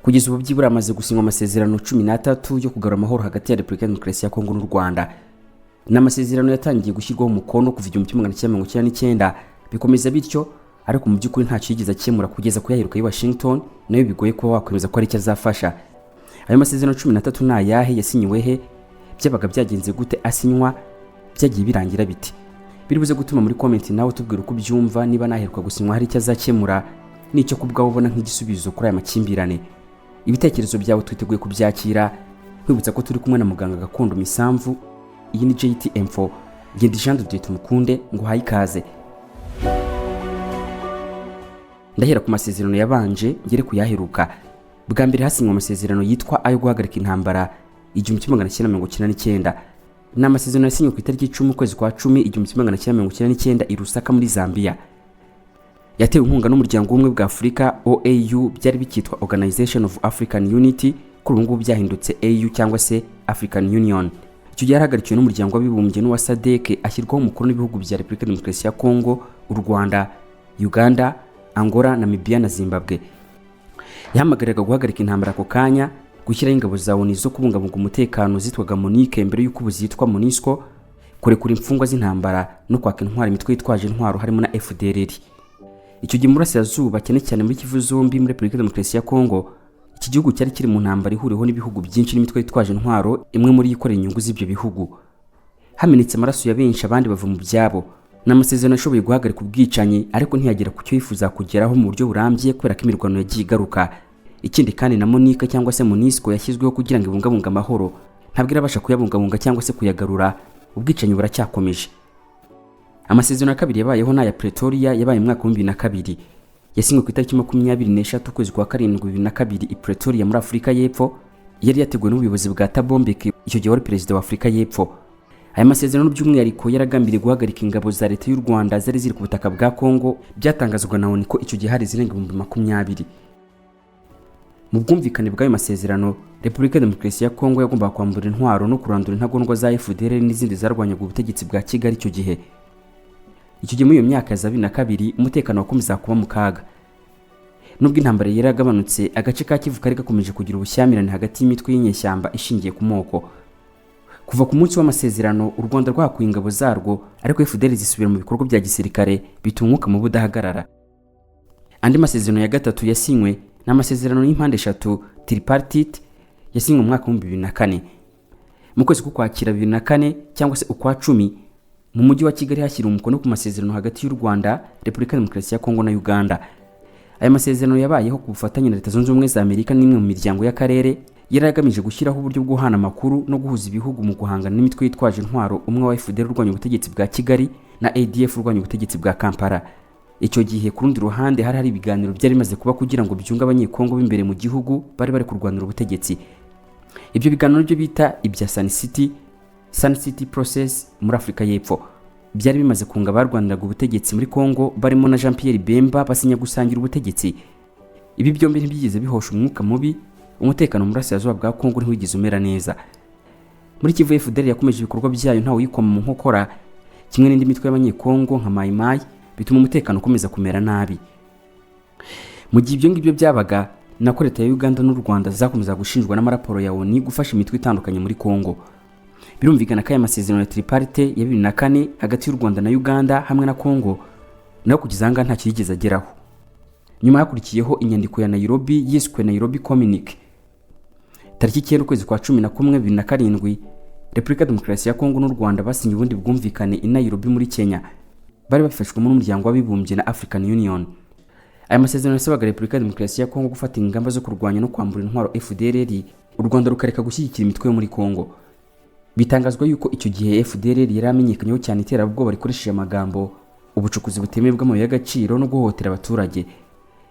Kugeza ubu byibura amaze gusinywa amasezerano 13 yo kugarura amahoro hagati ya Repubulika ya Demokarasi ya Kongo n'u Rwanda. N'amasezerano yatangiye gushyirwaho umukono kuva 1999 bikomeza bityo, ariko mu by'ukuri nta cyigeze akemura kugeza kuyaheruka i Washington, nayo bigoye kuba wakwemeza ko ari cyo azafasha. Ayo masezerano 13 na yahe yasinyiwe he, byabaga byagenze gute asinywa, byagiye birangira biti? Biribuze gutuma muri comment nawe tubwira uko byumva, niba naheruka gusinywa hari icyo azakemura n'icyo kubwaho ubona nk'igisubizo kuri aya makimbirane. Ibitekerezo byawe twiteguye kubyakira, kwibutsa ko turi kumwe na muganga gakondo Misamvu. Iyi ni JTM4, Ngende Jean de Tumukunde, ngo hayi kaze. Ndahera ku masezerano yabanje ngere kuyaheruka. Bwa mbere hasinywa amasezerano yitwa ayo guhagarika intambara 1999. N'amasezerano yasinywe ku itariki 10 ukwezi kwa 10 1999 i Lusaka muri Zambia. Yatewe inkunga n'umuryango w'ubumwe bwa Afurika OAU, byari bikitwa Organization of African Unity, kuri ubu byahindutse AU cyangwa se African Union. Icyo gihe yarahagarikiwe n'umuryango w'abibumbye n'uwa SADC, ashyirwaho umukuru n'ibihugu bya Repubulika ya Demokarasi ya Kongo, u Rwanda, Uganda, Angola, Namibia na Zimbabwe. Yahamagariraga guhagarika intambara ako kanya, gushyiraho ingabo za ONU zo kubungabunga umutekano zitwaga MONUC mbere y'uko ubu zitwa MONUSCO, kurekura imfungwa z'intambara no kwaka intwaro imitwe yitwaje intwaro harimo na FDLR. Icyo gihe Burasirazuba, cyane cyane muri Kivu zombi muri Repubulika ya Demokarasi ya Kongo, iki gihugu cyari kiri mu ntambara ihuriweho n'ibihugu byinshi n'imitwe yitwaje intwaro, imwe muri yikorera inyungu z'ibyo bihugu. Hamenetse amaraso ya benshi, abandi bava mu byabo. N'amasezerano ashoboye guhagarika ubwicanyi, ariko ntiyagera ku cyo yifuza kugeraho mu buryo burambye kubera ko imirwano yagiye igaruka. Ikindi kandi na MONUC cyangwa se MONUSCO yashyizweho kugira ngo ibungabunge amahoro, ntabwo irabasha kuyabungabunga cyangwa se kuyagarura. Ubwicanyi buracyakomeje. Amasezerano ya kabiri yabayeho n'aya Pretoria, yabaye mu mwaka wa 2002. Yasinywe ku itariki 24 ukwezi kwa 7 2002 i Pretoria muri Afurika y'Epfo. Yari yateguwe n'ubuyobozi bwa Thabo Mbeki, icyo gihe wari perezida wa Afurika y'Epfo. Aya masezerano by'umwihariko yaragambiriye guhagarika ingabo za leta y'u Rwanda zari ziri ku butaka bwa Kongo, byatangazwa na ONU ko icyo gihe hari zirenga 20,000. Mu bwumvikane bw'ayo masezerano, Repubulika ya Demokarasi ya Kongo yagombaga kwambura intwaro no kurandura intagondwa za FDLR n'izindi zarwanyaga ubutegetsi bwa Kigali icyo gihe. Icyo gihe muri iyo myaka ya 2002 umutekano wakomeza kuba mu kaga. Nubwo intambara yaragabanutse, agace ka Kivu kari gakomeje kugira ubushyamirane hagati y'imitwe y'inyeshyamba ishingiye ku moko. Kuva ku munsi w'amasezerano, u Rwanda rwakuye ingabo zarwo, ariko FDLR zisubira mu bikorwa bya gisirikare, bituma umwuka mu budahagarara. Andi masezerano ya gatatu yasinywe n'amasezerano y'impande eshatu tripartite, yasinywe mu mwaka wa 2004. Mu kwezi k'Ukwakira 2004 cyangwa se ukwa 10, mu mujyi wa Kigali hashyira umukono ku masezerano hagati y'u Rwanda, Repubulika ya Demokarasi ya Kongo na Uganda. Aya masezerano yabayeho ku bufatanye na Leta Zunze Ubumwe za Amerika n'imwe mu miryango y'akarere, yaragamije gushyiraho uburyo bwo guhana amakuru no guhuza ibihugu mu guhangana n'imitwe yitwaje intwaro, umwe wa FDLR urwanya ubutegetsi bwa Kigali na ADF urwanya ubutegetsi bwa Kampala. Icyo gihe ku rundi ruhande hari ibiganiro byari bimaze kuba kugira ngo byunge abanyekongo b'imbere mu gihugu bari kurwanira ubutegetsi. Ibyo biganiro byo bita ibya Sun City Process muri Afurika y'Epfo, byari bimaze kunga barwaniraga ubutegetsi muri Kongo, barimo na Jean Pierre Bemba basinya gusangira ubutegetsi. Ibi byombi ntibyigize bihosha umwuka mubi, umutekano mu Burasirazuba bwa Kongo ntiwigeze umera neza. Muri Kivu FDLR yakomeje ibikorwa byayo ntawe yikoma mu nkokora, kimwe n'indi mitwe y'abanyekongo nka Mai Mai, bituma umutekano ukomeza kumera nabi. Mu gihe ibyo ngibyo byabaga, nako leta ya Uganda n'u Rwanda zakomeza gushinjwa n'amaraporo ya ONU gufasha imitwe itandukanye muri Kongo. Birumvikana ko aya masezerano ya tripartite ya 2004 hagati y'u Rwanda na Uganda hamwe na Kongo nayo kugeza anga nta kigeze ageraho. Nyuma yakurikiyeho inyandiko ya Nairobi yiswe Nairobi Communique. Tariki 9 ukwezi kwa 11 2007, Repubulika ya Demokarasi ya Kongo n'u Rwanda basinye ubundi bwumvikane i Nairobi muri Kenya, bari bafashwemo n'umuryango w'abibumbye na African Union. Aya masezerano yasabaga Repubulika ya Demokarasi ya Kongo gufata ingamba zo kurwanya no kwambura intwaro FDLR, u Rwanda rukareka gushyigikira imitwe yo muri Kongo. Bitangazwa yuko icyo gihe FDLR yari amenyekanyeho cyane iterabwoba rikoresheje amagambo, ubucukuzi butemewe bw'amabuye y'agaciro no guhohotera abaturage.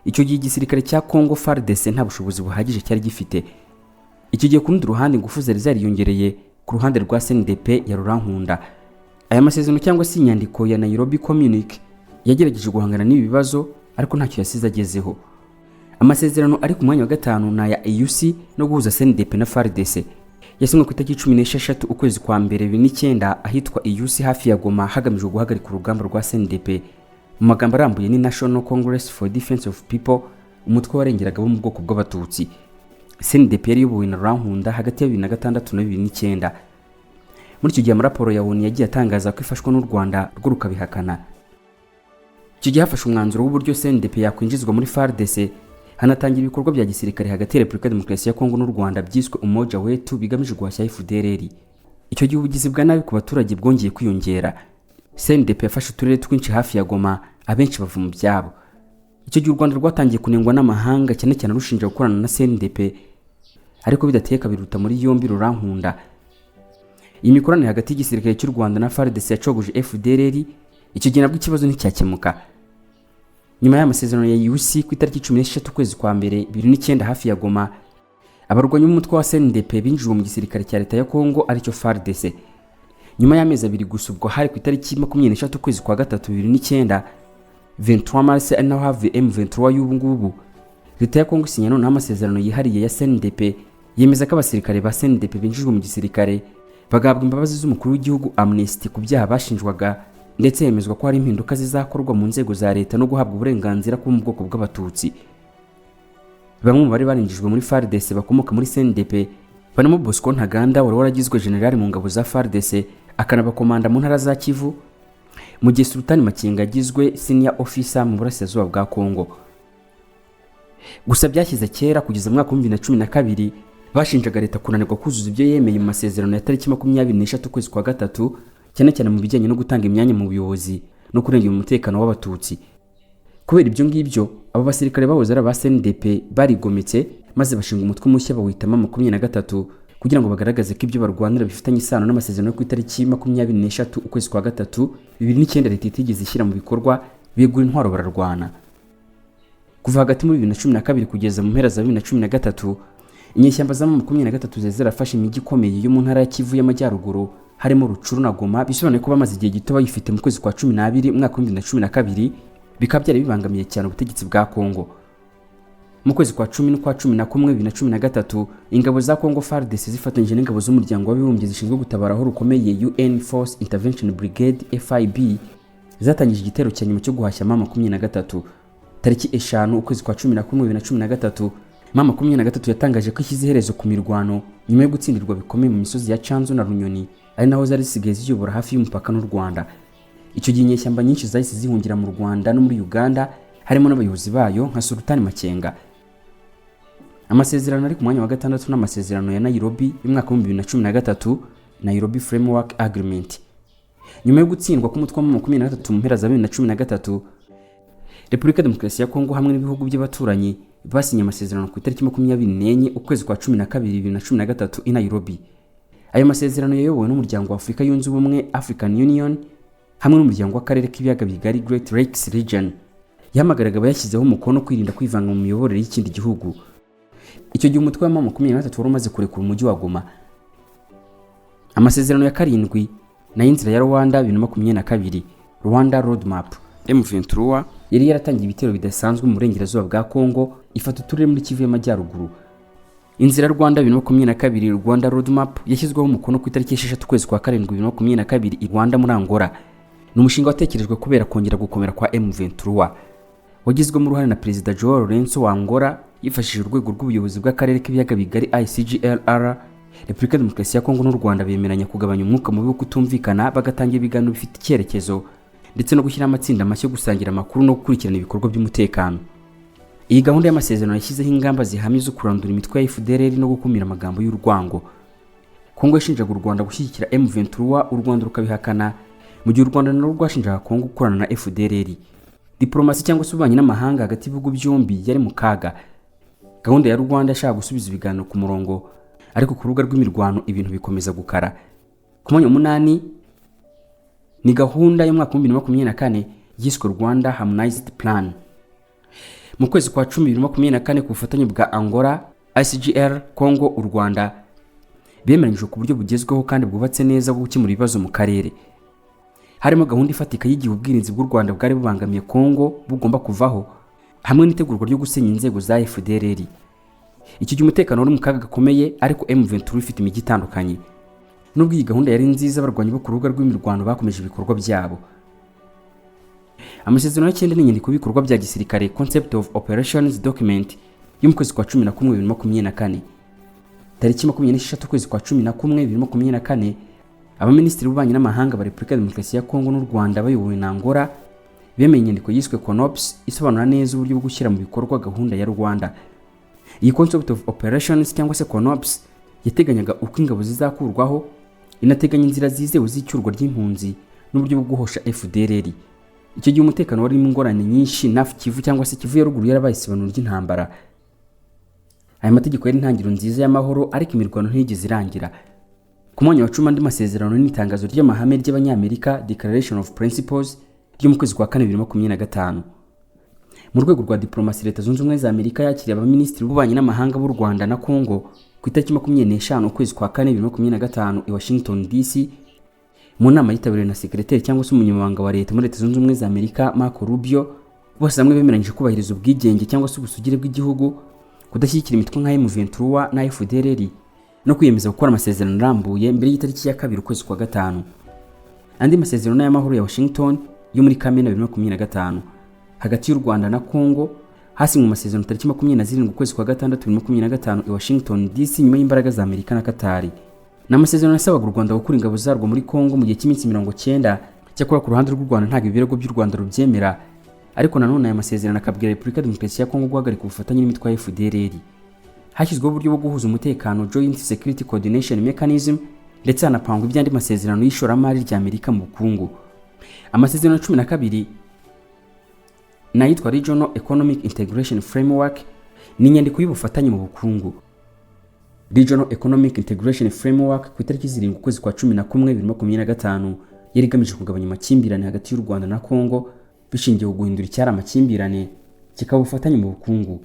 Icyo gihe igisirikare cya Kongo FARDC nta bushobozi buhagije cyari gifite. Icyo gihe ku rundi ruhande ingufu zari zariyongereye ku ruhande rwa CNDP ya Rurankunda. Aya masezerano cyangwa se inyandiko ya Nairobi Communique yagerageje guhangana n'ibi bibazo, ariko ntacyo yasize agezeho. Amasezerano ari ku mwanya wa 5 na ya AUC no guhuza CNDP na FARDC yasinywe ku itariki 16 ukwezi kwa 2009 ahitwa AUC hafi ya Goma, hagamijwe guhagarika urugamba rwa CNDP. Mu magambo arambuye ni National Congress for Defense of People, umutwe warengeraga bo mu bwoko bw'abatutsi. CNDP yari iyobowe na Rurankunda hagati ya 2006 na 2009. Muri icyo gihe amaraporo ya ONU yagiye atangaza ko ifashwa n'u Rwanda rwo rukabihakana. Icyo gihe hafashe umwanzuro w'uburyo CNDP yakwinjizwa muri FARDC, hanatangira ibikorwa bya gisirikare hagati ya Repubulika Demokarasi ya Kongo n'u Rwanda byiswe Umoja Wetu bigamije guhashya FDLR. Icyo gihe ubugizi bwa nabi ku baturage bwongeye kwiyongera. CNDP yafashe uturere twinshi hafi ya Goma, abenshi bava mu byabo. Icyo gihe u Rwanda rwatangiye kunengwa n'amahanga cyane cyane rushinja gukorana na CNDP, ariko bidateye kabiruta muri yombi Rurankunda. Iyi mikoranire hagati y'igisirikare cy'u Rwanda na FARDC yacogoje FDLR. Icyo gihe nabwo ikibazo nticyakemuka. Nyuma y'amasezerano ya UC ku itariki 16 kwezi kwa mbere 2009 hafi ya Goma, abarwanyi b'umutwe wa CNDP binjiye mu gisirikare cya leta ya Kongo aricyo FARDC. Nyuma y'amezi abiri gusa ubwo hari ku itariki 23 kwezi kwa gatatu 2009, 23 Mars ari naho havuye M23 y'ubu ngubu, leta ya Kongo isinya noneho amasezerano yihariye ya CNDP yemeza ko abasirikare ba CNDP binjijwe mu gisirikare bagahabwa imbabazi z'umukuru w'igihugu amnesty ku byaha bashinjwaga, ndetse yemezwa ko hari impinduka zizakorwa mu nzego za leta no guhabwa uburenganzira ku bwoko bw'abatutsi. Bamwe mu bari barinjijwe muri FARDC bakomoka muri CNDP barimo Bosco Ntaganda wari waragizwe general mu ngabo za FARDC akanabakomanda mu ntara za Kivu, mu gihe Sultan Makenga agizwe senior officer mu burasirazuba bwa Kongo. Gusa byashyize kera kugeza mu mwaka wa 2012 bashinjaga leta kunanirwa kuzuza ibyo yemeye mu masezerano ya tariki 23 kwezi kwa gatatu, cyane cyane mu bijyanye no gutanga imyanya mu buyobozi no kurengera umutekano w'abatutsi. Kubera ibyo ngibyo, abo basirikare bahoze ari aba CNDP barigometse maze bashinga umutwe mushya bawita M23 kugira ngo bagaragaze ko ibyo barwanira bifitanye isano n'amasezerano yo ku itariki 23 ukwezi kwa gatatu 2009 leta itigeze ishyira mu bikorwa, bigura intwaro bararwana. Kuva hagati muri 2012 kugeza mu mpera za 2013, inyeshyamba za M23 zirafashe imijyi ikomeye yo mu ntara ya Kivu y'Amajyaruguru harimo Rucuru na Goma, bisobanuye ko bamaze igihe gito bayifite mu kwezi kwa 12 mwaka wa 2012, bikaba byari bibangamiye cyane ubutegetsi bwa Kongo. Mu kwezi kwa 10 n'ukwa 11 2013, ingabo za Kongo FARDC zifatanyije n'ingabo z'umuryango w'abibumbye zishinzwe gutabara aho rukomeye UN Force Intervention Brigade FIB zatangije igitero cya nyuma cyo guhashya M23. Tariki 5 ukwezi kwa 11 2013, M23 yatangaje ko ishyize iherezo ku mirwano nyuma yo gutsindirwa bikomeye mu misozi ya Canzu na Runyoni, ari naho zari zisigaye ziyobora hafi y'umupaka n'u Rwanda. Icyo gihe inyeshyamba nyinshi zahise zihungira mu Rwanda no muri Uganda, harimo n'abayobozi bayo nka Sultan Makenga. Amasezerano ari ku mwanya wa gatandatu n'amasezerano ya Nairobi y'umwaka wa 2013, Nairobi Framework Agreement. Nyuma yo gutsindwa k'umutwe wa M23 mu mpera za 2013, Repubulika Demokarasi ya Kongo hamwe n'ibihugu by'abaturanyi basinye amasezerano ku itariki 24 ukwezi kwa 12 2013 i Nairobi. Ayo masezerano yayobowe n'umuryango wa Afurika yunze ubumwe African Union hamwe n'umuryango w'akarere k'ibiyaga bigari Great Lakes Region. Yamagaraga bayashyizeho umukono kwirinda kwivanga mu miyoborere y'ikindi gihugu. Icyo gihe umutwe wa M23 wari umaze kurekura umujyi wa Goma. Amasezerano ya karindwi na inzira ya Rwanda 2022, Rwanda Roadmap. M23 yari yaratangiye ibitero bidasanzwe mu burengerazuba bwa Kongo, ifata uturere muri Kivu y'Amajyaruguru. Inzira Rwanda 2022, Rwanda Roadmap yashyizweho umukono ku itariki 6 kwezi kwa 7 2022 i Rwanda muri Angola. Ni umushinga watekerejwe kubera kongera gukomera kwa M23, wagizwemo uruhare na Perezida Joao Lourenço wa Angola yifashishije urwego rw'ubuyobozi bw'akarere k'ibiyaga bigari ICGLR. Repubulika Demokarasi ya Kongo n'u Rwanda bemeranya kugabanya umwuka mubi wo kutumvikana, bagatangira ibiganiro bifite icyerekezo ndetse no gushyira amatsinda mashya gusangira amakuru no gukurikirana ibikorwa by'umutekano. Iyi gahunda y'amasezerano yashyizeho ingamba zihamye zo kurandura imitwe ya FDLR no gukumira amagambo y'urwango. Kongo yashinjaga u Rwanda gushyigikira M23, u Rwanda rukabihakana, mu gihe u Rwanda narwo rwashinjaga Kongo gukorana na FDLR. Diplomasi cyangwa se ububanyi n'amahanga hagati y'ibihugu byombi yari mu kaga. Gahunda ya Rwanda yashaka gusubiza ibiganiro ku murongo, ariko ku rubuga rw'imirwano ibintu bikomeza gukara. Ku mwanya wa 8 ni gahunda y'umwaka wa 2024 yiswe Rwanda Harmonized Plan. Mu kwezi kwa 10 2024 ku bufatanye bwa Angola, ICGL, Kongo, u Rwanda bemeranyije ku buryo bugezweho kandi bwubatse neza bwo gukemura ibibazo mu karere. Harimo gahunda ifatika y'igihe ubwirinzi bw'u Rwanda bwari bubangamiye Kongo bugomba kuvaho, hamwe n'itegurwa ryo gusenya inzego za FDLR. Iki gihe umutekano wari mu kaga gakomeye, ariko M23 ifite imijyi itandukanye. Nubwo iyi gahunda yari nziza, abarwanyi bo ku rubuga rw'imirwano bakomeje ibikorwa byabo. Amasezerano y'ikindi n'inyandiko y'ibikorwa bya gisirikare Concept of Operations Document yo mu kwezi kwa 11 2024 tariki 26 ukwezi kwa 11 2024 abaminisitiri b'ububanyi n'amahanga ba Repubulika ya Demokarasi ya Kongo n'u Rwanda bayobowe na Angola bemeye inyandiko yiswe CONOPS isobanura neza uburyo bwo gushyira mu bikorwa gahunda ya Rwanda. Iyi Concept of Operations cyangwa se CONOPS yateganyaga uko ingabo zizakurwaho, inateganya inzira zizewe z'icyurwa ry'impunzi n'uburyo bwo guhosha FDLR. Icyo gihe umutekano wari mu ngorane nyinshi na Kivu cyangwa se Kivu ya ruguru yarabaye isibanuro ry'intambara. Aya mategeko yari intangiriro nziza y'amahoro, ariko imirwano ntiyigeze irangira. Ku mwanya wa 10 andi masezerano n'itangazo ry'amahame ry'abanyamerika Declaration of Principles ryo mu kwezi kwa 4 2025. Mu rwego rwa diplomasi, Leta Zunze Ubumwe za Amerika yakiriye abaminisitiri b'ububanyi n'amahanga b'u Rwanda na Kongo ku itariki 25 ukwezi kwa 4 2025 i Washington DC, mu nama yitabiriwe na sekretari cyangwa se umunyamabanga wa leta muri Leta Zunze Ubumwe za Amerika Marco Rubio. Bose hamwe bemeranyije kubahiriza ubwigenge cyangwa se ubusugire bw'igihugu, kudashyigikira imitwe nka M23 na FDLR, no kwiyemeza gukora amasezerano arambuye mbere y'itariki ya 2 ukwezi kwa 5. Andi masezerano y'amahoro ya Washington yo muri Kamena 2025 hagati y'u Rwanda na Kongo hasinywe amasezerano tariki 27 ukwezi kwa 6 2025 i Washington DC nyuma y'imbaraga za Amerika na Qatar. N'amasezerano yasabaga u Rwanda gukura ingabo zarwo muri Kongo mu gihe cy'iminsi 90. Cyakora ku ruhande rw'u Rwanda ntabwo ibirego by'u Rwanda rubyemera, ariko nanone aya masezerano akabwira Repubulika ya Demokarasi ya Kongo guhagarika ubufatanye n'imitwe ya FDLR. Hashyizweho uburyo bwo guhuza umutekano Joint Security Coordination Mechanism, ndetse hanapangwa iby'andi masezerano y'ishoramari rya Amerika mu bukungu. Amasezerano 12 nayitwa Regional Economic Integration Framework ni inyandiko y'ubufatanye mu bukungu. Regional Economic Integration Framework ku itariki 7 ukwezi kwa 11 2025 yari igamije kugabanya amakimbirane hagati y'u Rwanda na Kongo bishingiye ku guhindura icyara amakimbirane kikaba ubufatanye mu bukungu.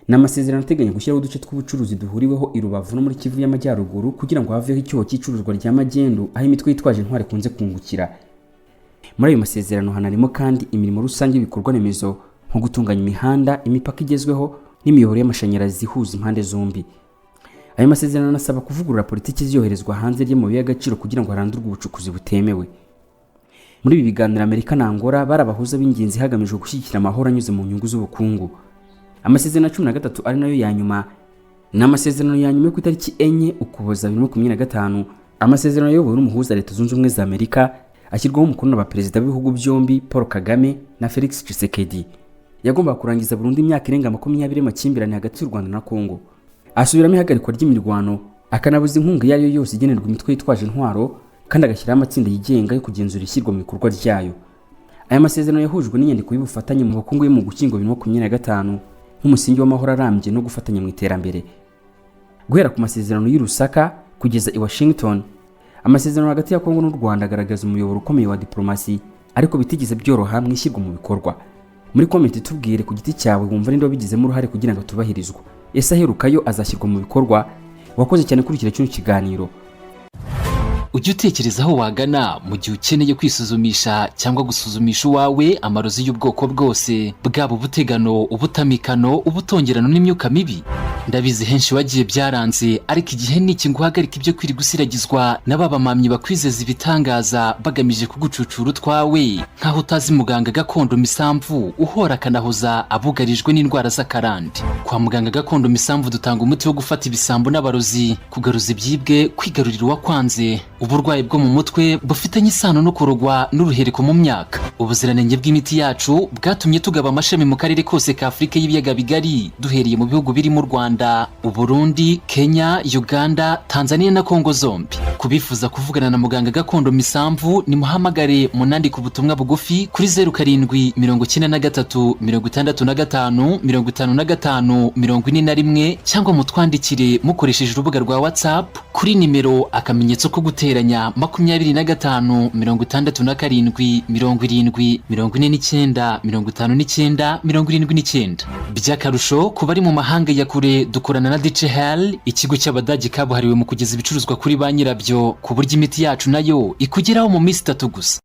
N'amasezerano ateganya gushyiraho uduce tw'ubucuruzi duhuriweho i Rubavu no muri Kivu y'Amajyaruguru kugira ngo haveho icyuho cy'icuruzwa rya magendu aho imitwe yitwaje intwari kunze kungukira. Muri ayo masezerano hanarimo kandi imirimo rusange y'ibikorwa remezo nko gutunganya imihanda, imipaka igezweho n'imiyoboro y'amashanyarazi ihuza impande zombi. Ayo masezerano anasaba kuvugurura politiki ziyoherezwa hanze ry'amabuye y'agaciro kugira ngo harandurwe ubucukuzi butemewe. Muri ibi biganiro Amerika na Angola barabahuza b'ingenzi hagamijwe gushyigikira amahoro anyuze mu nyungu z'ubukungu. Amasezerano 13 ari nayo ya nyuma n'amasezerano ya nyuma ku itariki 4 Ukuboza 2025. Amasezerano yayobowe n'umuhuza Leta Zunze Ubumwe za Amerika ashyirwaho umukono n'abaperezida b'ibihugu byombi Paul Kagame na Felix Tshisekedi. Yagomba kurangiza burundu imyaka irenga 20 makimbirane hagati y'u Rwanda na Kongo, asubiramo ihagarikwa ry'imirwano, akanabuza inkunga yayo yose igenerwa imitwe yitwaje intwaro, kandi agashyiraho amatsinda yigenga yo kugenzura ishyirwa mu bikorwa ryayo. Aya masezerano yahujwe n'inyandiko y'ubufatanye mu bukungu yo mu Ugushyingo 2025 nk'umusingi w'amahoro arambye no gufatanya mu iterambere. Guhera ku masezerano y'i Lusaka kugeza i Washington, amasezerano hagati ya Kongo n'u Rwanda agaragaza umuyoboro ukomeye wa diplomasi, ariko bitigeze byoroha mu ishyirwa mu bikorwa. Muri comment tubwire ku giti cyawe wumva ninde wabigizemo uruhare kugira ngo tubahirizwe. Ese aherukayo azashyirwa mu bikorwa? Wakoze cyane kurikira kino kiganiro. Ujye utekerezaho wagana mu gihe ukeneye kwisuzumisha cyangwa gusuzumisha uwawe amarozi y'ubwoko bwose, bwaba ubutegano, ubutamikano, ubutongerano n'imyuka mibi. Ndabizi henshi wagiye byaranze, ariko igihe niki ngo uhagarike ibyo kwiri gusiragizwa n'ababamamyi bakwizeza ibitangaza bagamije kugucucura utwawe, nkaho utazi muganga gakondo Misamvu uhora akanahoza abugarijwe n'indwara z'akarande. Kwa muganga gakondo Misamvu dutanga umuti wo gufata ibisambo n'abarozi, kugaruza ibyibwe, kwigarurira uwakwanze, uburwayi bwo mu mutwe bufitanye isano no kurogwa n'uruhereko mu myaka. Ubuziranenge bw'imiti yacu bwatumye tugaba amashami mu karere kose ka Afrika y'ibiyaga bigari, duhereye mu bihugu birimo Rwanda, Uburundi, Kenya, Uganda, Tanzania na Kongo zombi. Kubifuza kuvugana na muganga gakondo Misamvu ni muhamagare munandi ku butumwa bugufi kuri 0793 65 55 41 cyangwa mutwandikire mukoresheje urubuga rwa WhatsApp kuri nimero akamenyetso ko guteranya 25 67 70 49 59 79. By'akarusho ku bari mu mahanga ya kure dukorana na DHL, ikigo cy'Abadage kabuhariwe mu kugeza ibicuruzwa kuri ba nyirabyo, ku buryo imiti yacu nayo ikugeraho mu minsi 3 gusa.